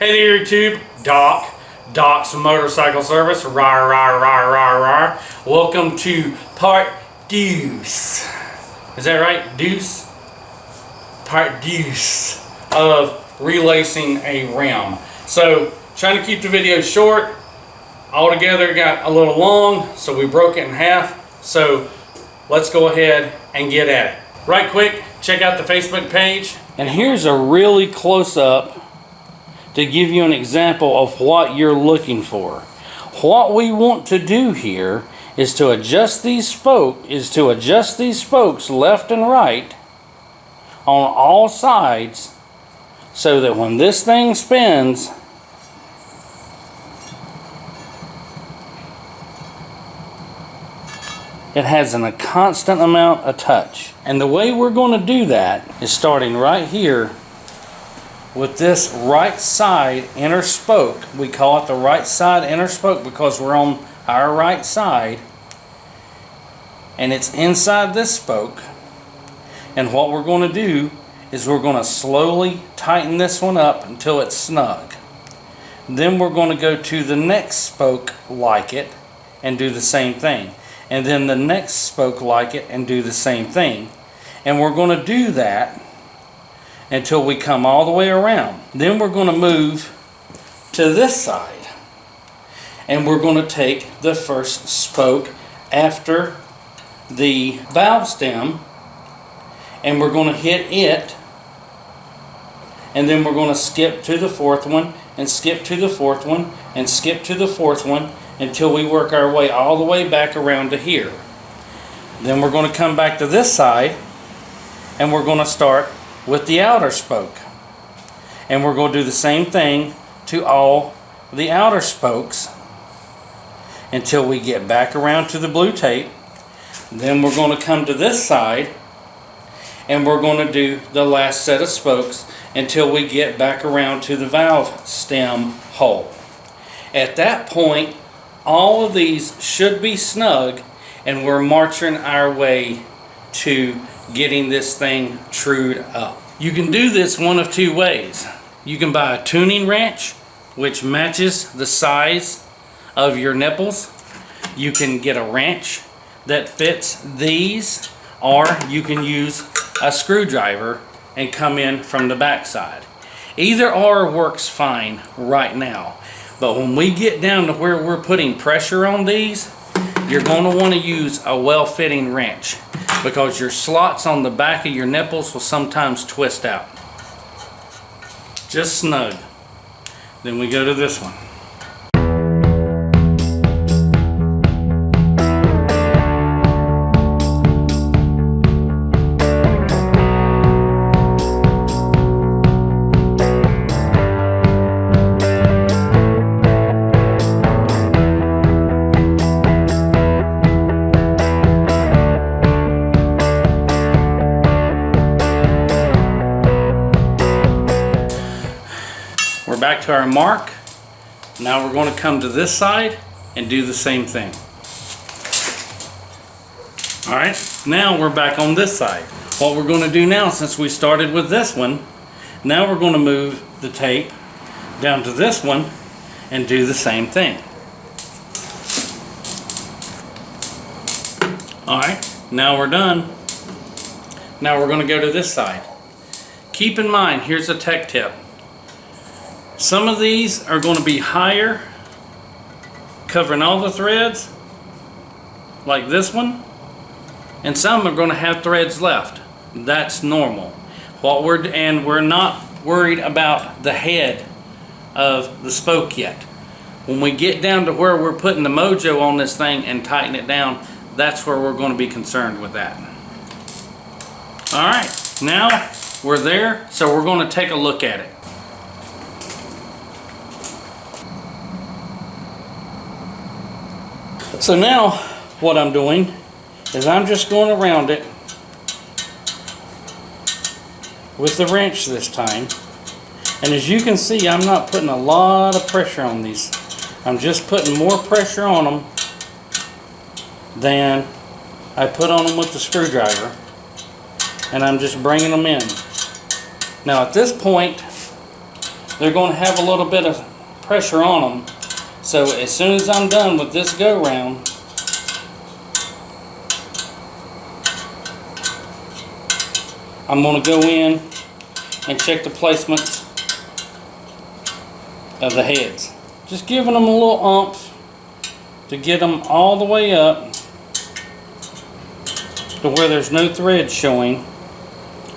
Hey there YouTube, Doc's Motorcycle Service, rawr, rawr, rawr, rawr, rawr. Welcome to part deuce. Is that right? Deuce? Part deuce of relacing a rim. So, trying to keep the video short. Altogether got a little long, so we broke it in half. So, let's go ahead and get at it. Right quick, check out the Facebook page. And here's a really close-up to give you an example of what you're looking for. What we want to do here is to adjust these spokes left and right on all sides so that when this thing spins, it has a constant amount of touch. And the way we're going to do that is starting right here with this right side inner spoke. We call it the right side inner spoke because we're on our right side and it's inside this spoke. And what we're going to do is we're going to slowly tighten this one up until it's snug. Then we're going to go to the next spoke like it and do the same thing. And then the next spoke like it and do the same thing. And we're going to do that until we come all the way around. Then we're going to move to this side and we're going to take the first spoke after the valve stem and we're going to hit it, and then we're going to skip to the fourth one and skip to the fourth one and skip to the fourth one until we work our way all the way back around to here. Then we're going to come back to this side and we're going to start with the outer spoke, and we're going to do the same thing to all the outer spokes until we get back around to the blue tape. Then we're going to come to this side and we're going to do the last set of spokes until we get back around to the valve stem hole. At that point, all of these should be snug and we're marching our way to getting this thing trued up. You can do this one of two ways. You can buy a tuning wrench which matches the size of your nipples. You can get a wrench that fits these, or you can use a screwdriver and come in from the back side. Either or works fine right now, but when we get down to where we're putting pressure on these, you're going to want to use a well-fitting wrench because your slots on the back of your nipples will sometimes twist out. Just snug. Then we go to this one. We're back to our mark. Now we're going to come to this side and do the same thing. Alright, now we're back on this side. What we're going to do now, since we started with this one, now we're going to move the tape down to this one and do the same thing. Alright, now we're done. Now we're going to go to this side. Keep in mind, here's a tech tip. Some of these are going to be higher, covering all the threads, like this one, and some are going to have threads left. That's normal. We're not worried about the head of the spoke yet. When we get down to where we're putting the mojo on this thing and tighten it down, that's where we're going to be concerned with that. Alright, now we're there, so we're going to take a look at it. So now what I'm doing is I'm just going around it with the wrench this time. And as you can see, I'm not putting a lot of pressure on these. I'm just putting more pressure on them than I put on them with the screwdriver. And I'm just bringing them in. Now at this point, they're going to have a little bit of pressure on them. So as soon as I'm done with this go round, I'm going to go in and check the placement of the heads. Just giving them a little oomph to get them all the way up to where there's no thread showing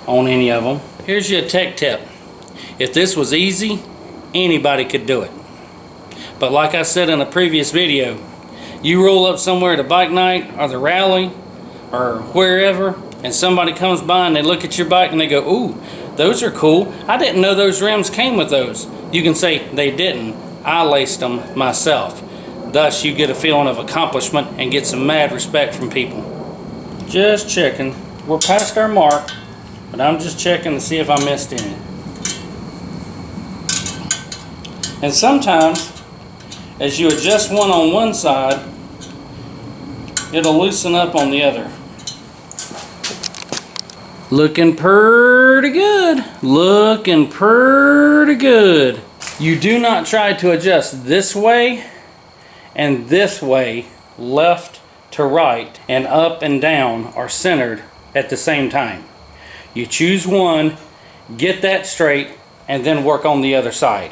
on any of them. Here's your tech tip. If this was easy, anybody could do it. But like I said in a previous video, you roll up somewhere at a bike night or the rally or wherever, and somebody comes by and they look at your bike and they go, "Ooh, those are cool. I didn't know those rims came with those." You can say, "They didn't. I laced them myself." Thus, you get a feeling of accomplishment and get some mad respect from people. Just checking. We're past our mark, but I'm just checking to see if I missed any. And sometimes, as you adjust one on one side, it'll loosen up on the other. Looking pretty good. Looking pretty good. You do not try to adjust this way and this way, left to right, and up and down are centered at the same time. You choose one, get that straight, and then work on the other side.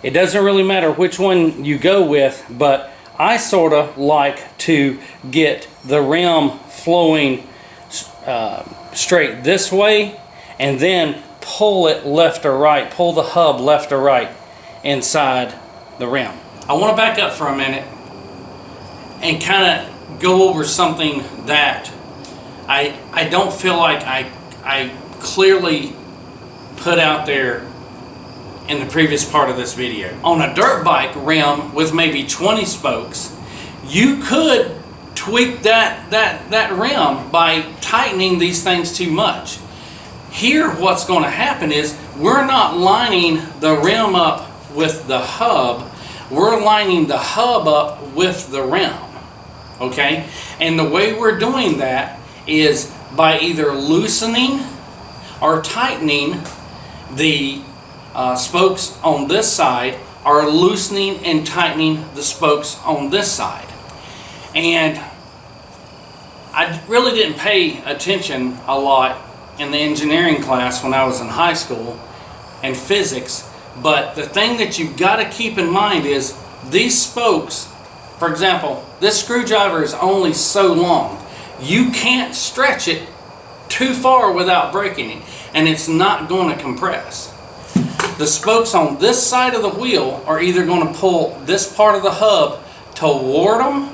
It doesn't really matter which one you go with, but I sort of like to get the rim flowing straight this way, and then pull it left or right, pull the hub left or right inside the rim. I want to back up for a minute and kind of go over something that I don't feel like I clearly put out there in the previous part of this video. On a dirt bike rim with maybe 20 spokes, you could tweak that rim by tightening these things too much. Here what's going to happen is we're not lining the rim up with the hub, we're lining the hub up with the rim. Okay? And the way we're doing that is by either loosening or tightening the spokes on this side, or loosening and tightening the spokes on this side. And I really didn't pay attention a lot in the engineering class when I was in high school and physics, but the thing that you've got to keep in mind is these spokes, for example, this screwdriver is only so long. You can't stretch it too far without breaking it, and it's not going to compress. The spokes on this side of the wheel are either going to pull this part of the hub toward them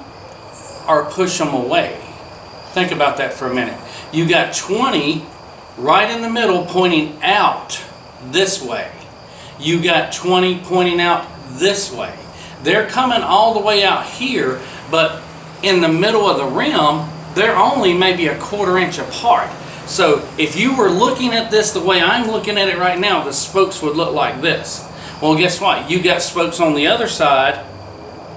or push them away. Think about that for a minute. You got 20 right in the middle pointing out this way. You got 20 pointing out this way. They're coming all the way out here, but in the middle of the rim, they're only maybe a 1/4 inch apart. So if you were looking at this the way I'm looking at it right now, the spokes would look like this. Well, guess what? You got spokes on the other side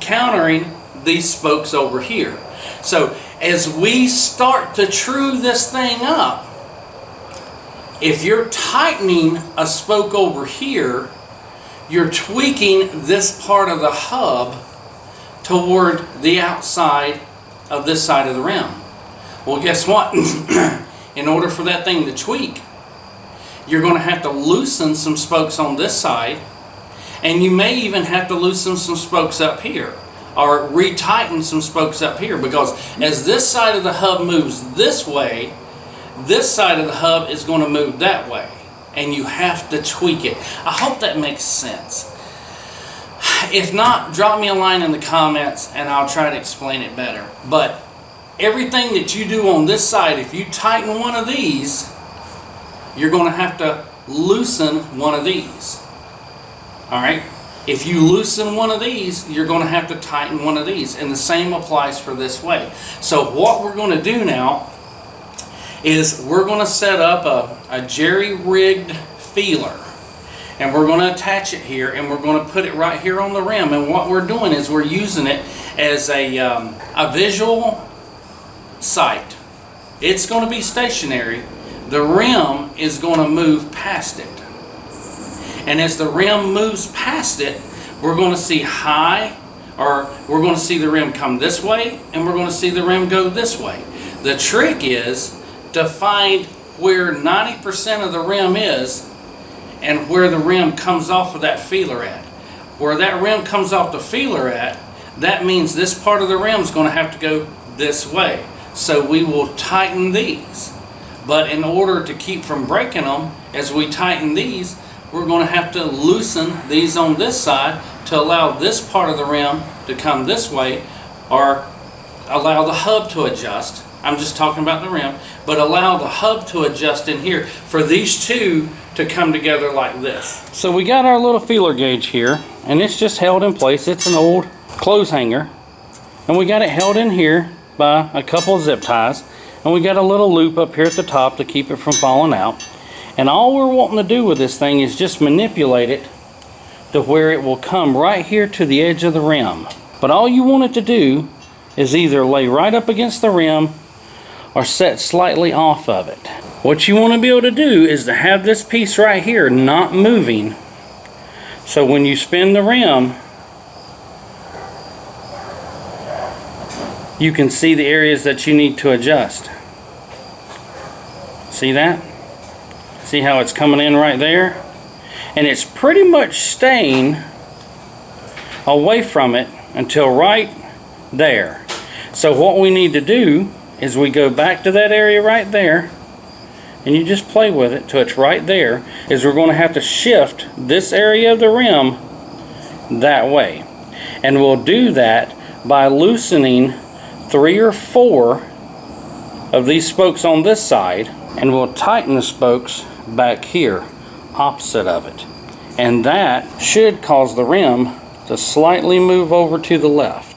countering these spokes over here. So as we start to true this thing up, if you're tightening a spoke over here, you're tweaking this part of the hub toward the outside of this side of the rim. Well, guess what? In order for that thing to tweak, you're going to have to loosen some spokes on this side, and you may even have to loosen some spokes up here, or retighten some spokes up here, because as this side of the hub moves this way, this side of the hub is going to move that way, and you have to tweak it. I hope that makes sense. If not, drop me a line in the comments and I'll try to explain it better. But everything that you do on this side, if you tighten one of these, you're going to have to loosen one of these. Alright? If you loosen one of these, you're going to have to tighten one of these. And the same applies for this way. So what we're going to do now is we're going to set up a jerry-rigged feeler. And we're going to attach it here, and we're going to put it right here on the rim. And what we're doing is we're using it as a visual sight. It's going to be stationary. The rim is going to move past it. And as the rim moves past it, we're going to see high, or we're going to see the rim come this way, and we're going to see the rim go this way. The trick is to find where 90% of the rim is and where the rim comes off of that feeler at. Where that rim comes off the feeler at, that means this part of the rim is going to have to go this way. So we will tighten these. But in order to keep from breaking them, as we tighten these, we're going to have to loosen these on this side to allow this part of the rim to come this way, or allow the hub to adjust. I'm just talking about the rim, but allow the hub to adjust in here for these two to come together like this. So we got our little feeler gauge here, and it's just held in place. It's an old clothes hanger, and we got it held in here by a couple of zip ties, and we got a little loop up here at the top to keep it from falling out. And all we're wanting to do with this thing is just manipulate it to where it will come right here to the edge of the rim. But all you want it to do is either lay right up against the rim or set slightly off of it. What you want to be able to do is to have this piece right here not moving, so when you spin the rim, you can see the areas that you need to adjust. See that? See how it's coming in right there? And it's pretty much staying away from it until right there. So what we need to do is we go back to that area right there, and you just play with it till it's right there. Is we're going to have to shift this area of the rim that way. And we'll do that by loosening 3 or 4 of these spokes on this side, and we'll tighten the spokes back here opposite of it. And that should cause the rim to slightly move over to the left.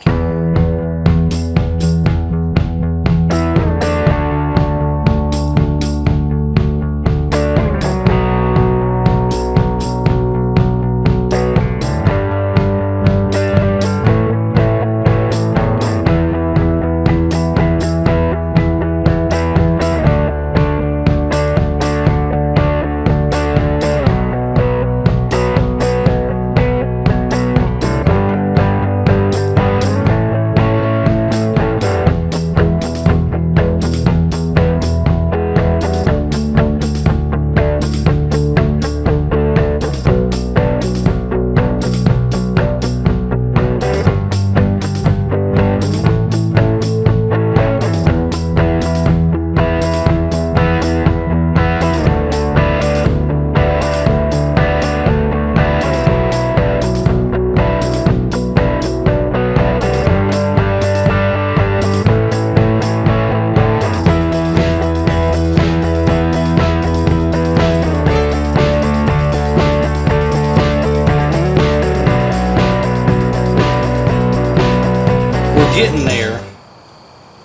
Getting there,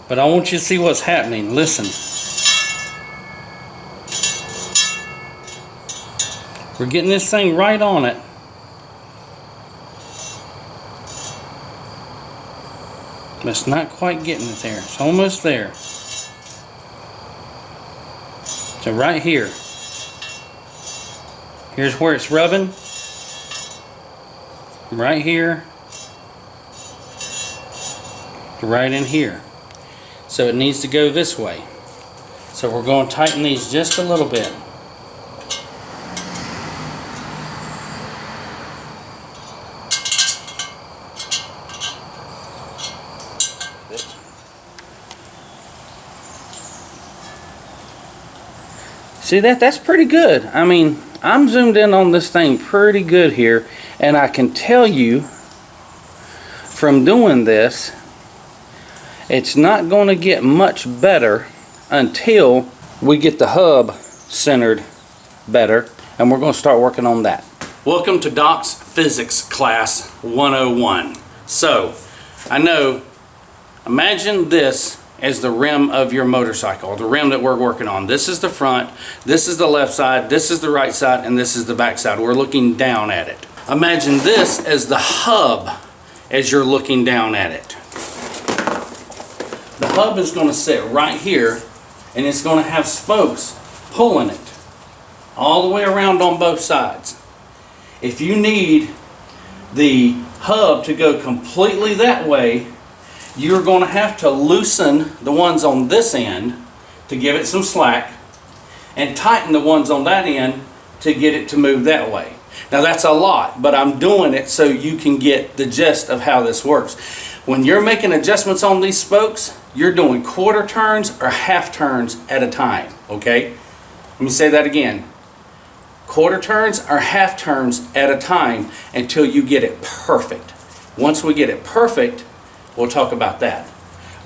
but I want you to see what's happening. Listen. We're getting this thing right on it. But it's not quite getting it there. It's almost there. So right here. Here's where it's rubbing. Right here. Right in here. So it needs to go this way. So we're going to tighten these just a little bit. See that? That's pretty good. I mean, I'm zoomed in on this thing pretty good here, and I can tell you from doing this, it's not going to get much better until we get the hub centered better, and we're going to start working on that. Welcome to Doc's Physics Class 101. So, I know, imagine this as the rim of your motorcycle, the rim that we're working on. This is the front, this is the left side, this is the right side, and this is the back side. We're looking down at it. Imagine this as the hub as you're looking down at it. The hub is going to sit right here, and it's going to have spokes pulling it all the way around on both sides. if you need the hub to go completely that way, you're going to have to loosen the ones on this end to give it some slack, and tighten the ones on that end to get it to move that way. Now that's a lot, but I'm doing it so you can get the gist of how this works. When you're making adjustments on these spokes, you're doing quarter turns or half turns at a time, okay? Let me say that again. Quarter turns or half turns at a time until you get it perfect. Once we get it perfect, we'll talk about that.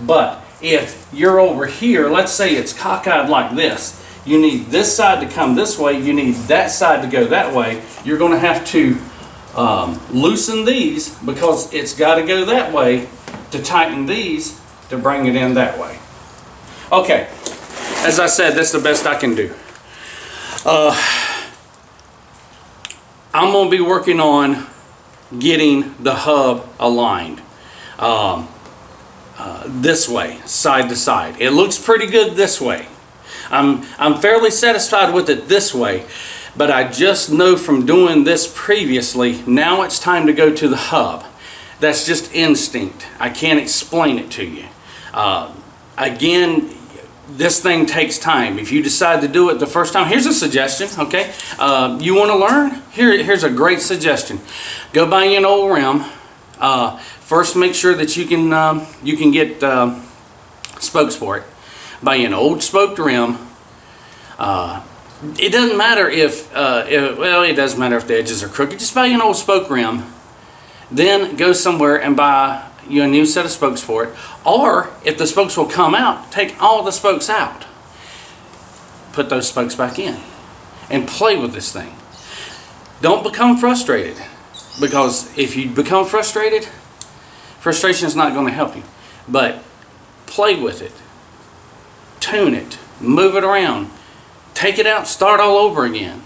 But if you're over here, let's say it's cockeyed like this, you need this side to come this way, you need that side to go that way, you're going to have to loosen these because it's got to go that way to tighten these to bring it in that way. Okay, as I said, that's the best I can do. I'm going to be working on getting the hub aligned this way, side to side. It looks pretty good this way. I'm fairly satisfied with it this way, but I just know from doing this previously, now it's time to go to the hub. That's just instinct. I can't explain it to you. Again, this thing takes time. If you decide to do it the first time, here's a suggestion, okay? You want to learn? Here's a great suggestion. Go buy you an old rim. First, make sure that you can get spokes for it. Buy you an old spoked rim. It doesn't matter well, it does matter if the edges are crooked. Just buy you an old spoke rim. Then go somewhere and buy you a new set of spokes for it. Or if the spokes will come out, take all the spokes out. Put those spokes back in and play with this thing. Don't become frustrated, because if you become frustrated, frustration is not going to help you. But play with it. Tune it. Move it around. Take it out. Start all over again.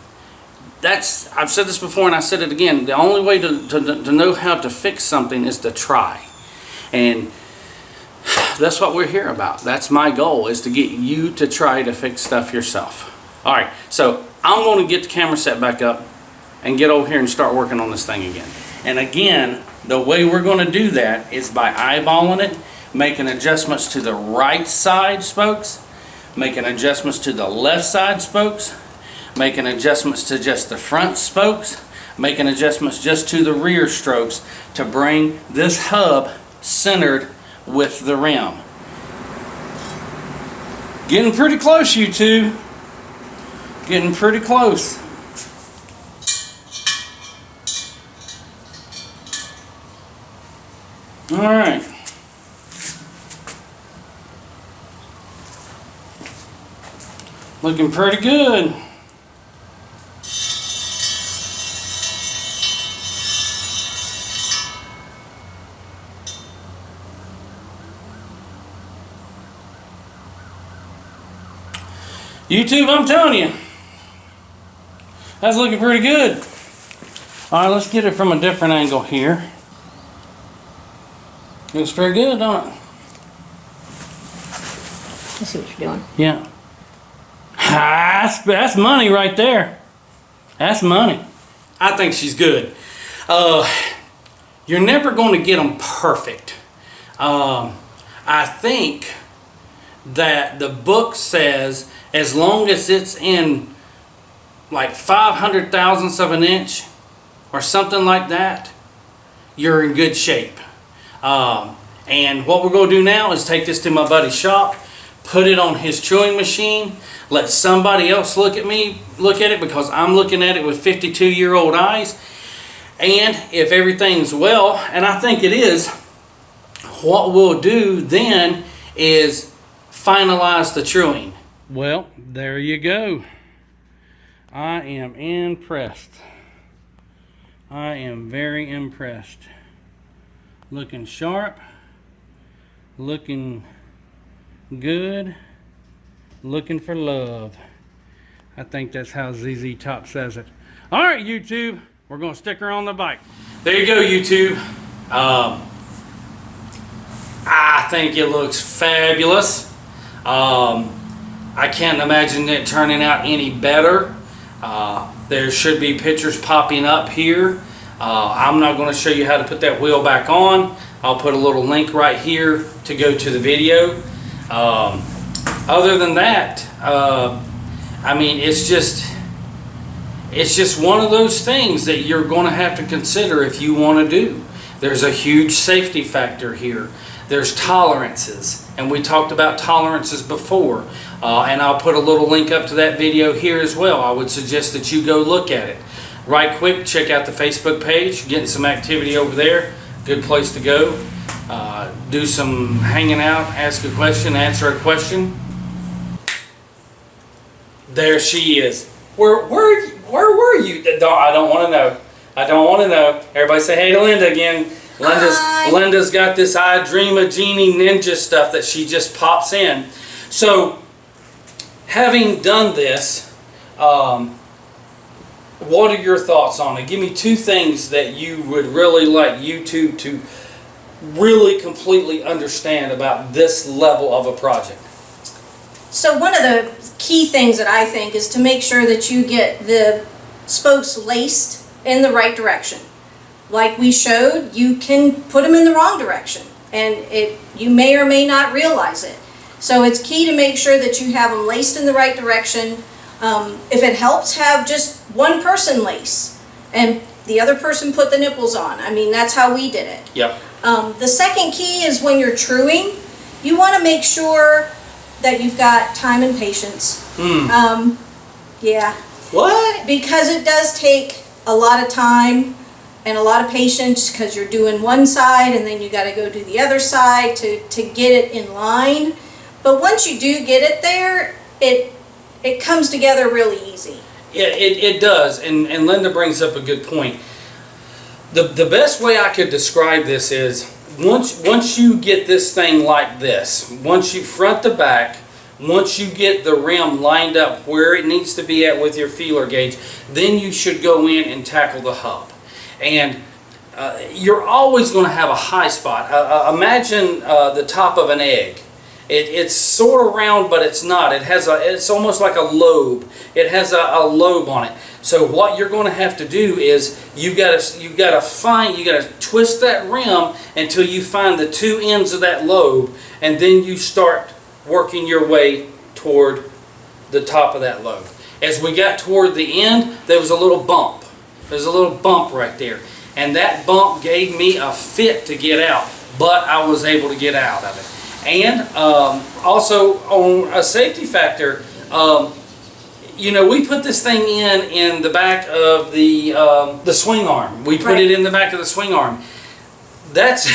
I've said this before and I said it again. The only way to know how to fix something is to try. And that's what we're here about. That's my goal, is to get you to try to fix stuff yourself. Alright, so I'm going to get the camera set back up and get over here and start working on this thing again. And again, the way we're going to do that is by eyeballing it, making adjustments to the right side spokes, making adjustments to the left side spokes, making adjustments to just the front spokes, making adjustments just to the rear strokes to bring this hub centered with the rim. Getting pretty close, you two. Getting pretty close. All right. Looking pretty good. YouTube, I'm telling you, that's looking pretty good. All right, let's get it from a different angle here. Looks pretty good, don't it? I see what you're doing. Yeah. That's money right there. That's money. I think she's good. You're never going to get them perfect. I think that the book says as long as it's in like 500 thousandths of an inch or something like that, you're in good shape. And what we're going to do now is take this to my buddy's shop, put it on his chewing machine, let somebody else look at it, because I'm looking at it with 52-year-old eyes. And if everything's well, and I think it is, what we'll do then is finalize the chewing. Well, there you go. I am impressed. I am very impressed. Looking sharp, looking good, looking for love. I think that's how ZZ Top says it. All right, YouTube, we're going to stick her on the bike. There you go, YouTube. I think it looks fabulous. I can't imagine it turning out any better. There should be pictures popping up here. I'm not going to show you how to put that wheel back on. I'll put a little link right here to go to the video. Other than that, I mean, it's just one of those things that you're going to have to consider if you want to do. There's a huge safety factor here. There's tolerances, and we talked about tolerances before, and I'll put a little link up to that video here as well. I would suggest that you go look at it. Right quick, check out the Facebook page, getting some activity over there. Good place to go. Do some hanging out, ask a question, answer a question. There she is. Where were you? I don't want to know. I don't want to know. Everybody say hey to Linda again. Linda's got this I Dream a Genie ninja stuff that she just pops in. So, having done this, what are your thoughts on it? Give me 2 things that you would really like YouTube to really completely understand about this level of a project. So one of the key things that I think is to make sure that you get the spokes laced in the right direction. Like we showed, you can put them in the wrong direction, and you may or may not realize it. So it's key to make sure that you have them laced in the right direction. If it helps, have just one person lace, and the other person put the nipples on. I mean, that's how we did it. Yep. The second key is when you're truing, you want to make sure that you've got time and patience. Yeah. What? Because it does take a lot of time and a lot of patience, because you're doing one side and then you got to go do the other side to get it in line. But once you do get it there, it comes together really easy. Yeah, it does, and Linda brings up a good point. The best way I could describe this is once you get this thing like this, once you front to back, once you get the rim lined up where it needs to be at with your feeler gauge, then you should go in and tackle the hub. And you're always going to have a high spot. Imagine the top of an egg. It's sort of round, but it's not. It's almost like a lobe. It has a lobe on it. So what you're going to have to do is you got to twist that rim until you find the 2 ends of that lobe, and then you start working your way toward the top of that lobe. As we got toward the end, there was a little bump. There's a little bump right there, and that bump gave me a fit to get out, but I was able to get out of it. And also on a safety factor, you know, we put this thing in the back of the swing arm. We put it in the back of the swing arm. That's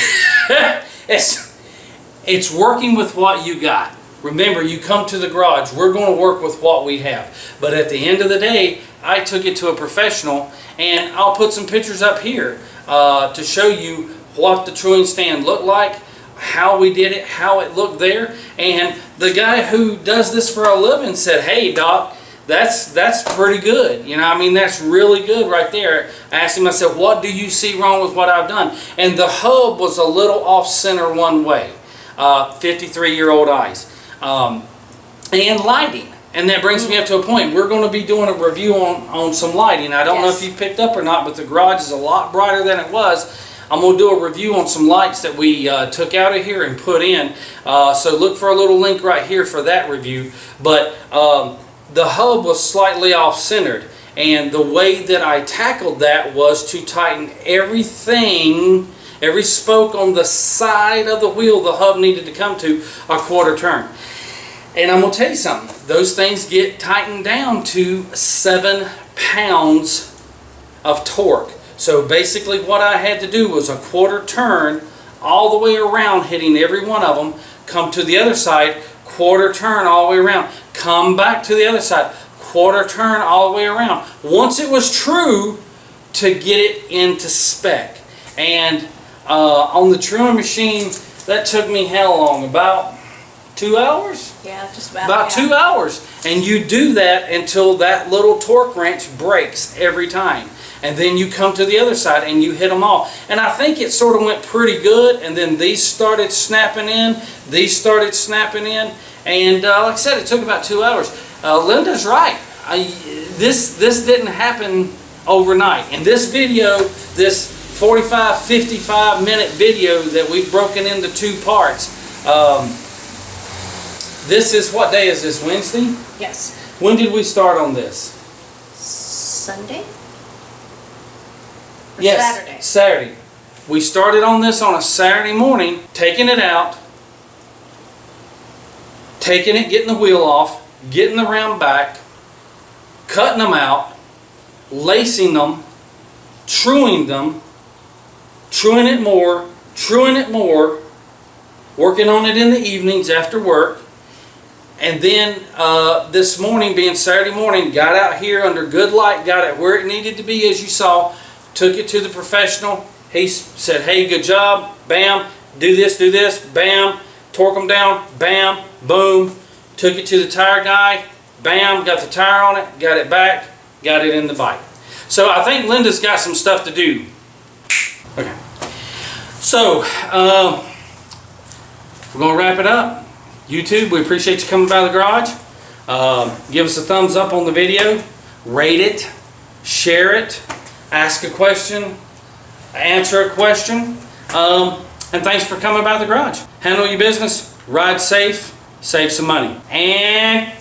it's working with what you got. Remember, you come to the garage, we're going to work with what we have. But at the end of the day, I took it to a professional, and I'll put some pictures up here to show you what the truing stand looked like, how we did it, how it looked there. And the guy who does this for a living said, "Hey, Doc, that's pretty good. You know, I mean, that's really good right there." I asked him, I said, "What do you see wrong with what I've done?" And the hub was a little off center one way. 53-year-old eyes. And lighting. And that brings me up to a point. We're going to be doing a review on some lighting. I don't know if you've picked up or not, but the garage is a lot brighter than it was. I'm going to do a review on some lights that we took out of here and put in. So look for a little link right here for that review. But the hub was slightly off-centered. And the way that I tackled that was to tighten everything, every spoke on the side of the wheel the hub needed to come to a quarter turn. And I'm going to tell you something. Those things get tightened down to 7 pounds of torque. So basically what I had to do was a quarter turn all the way around, hitting every one of them, come to the other side, quarter turn all the way around, come back to the other side, quarter turn all the way around. Once it was true, to get it into spec. And on the truing machine, that took me how long? About 2 hours? Yeah, just about. About 2 hours. And you do that until that little torque wrench breaks every time. And then you come to the other side and you hit them all. And I think it sort of went pretty good. And then these started snapping in. These started snapping in. And like I said, it took about 2 hours. Linda's right. this didn't happen overnight. In this video, this 45, 55 minute video that we've broken into 2 parts, this is, what day is this, Wednesday? Yes. When did we start on this? Sunday? Or Yes, Saturday? Saturday. We started on this on a Saturday morning, taking it out, taking it, getting the wheel off, getting the round back, cutting them out, lacing them, truing them, truing it more, working on it in the evenings after work. And then this morning, being Saturday morning, got out here under good light, got it where it needed to be, as you saw, took it to the professional. He said, hey, good job, bam, do this, bam, torque them down, bam, boom. Took it to the tire guy, bam, got the tire on it, got it back, got it in the bike. So I think Linda's got some stuff to do. Okay. So, we're going to wrap it up. YouTube, we appreciate you coming by the garage. Give us a thumbs up on the video. Rate it. Share it. Ask a question. Answer a question. And thanks for coming by the garage. Handle your business. Ride safe. Save some money. And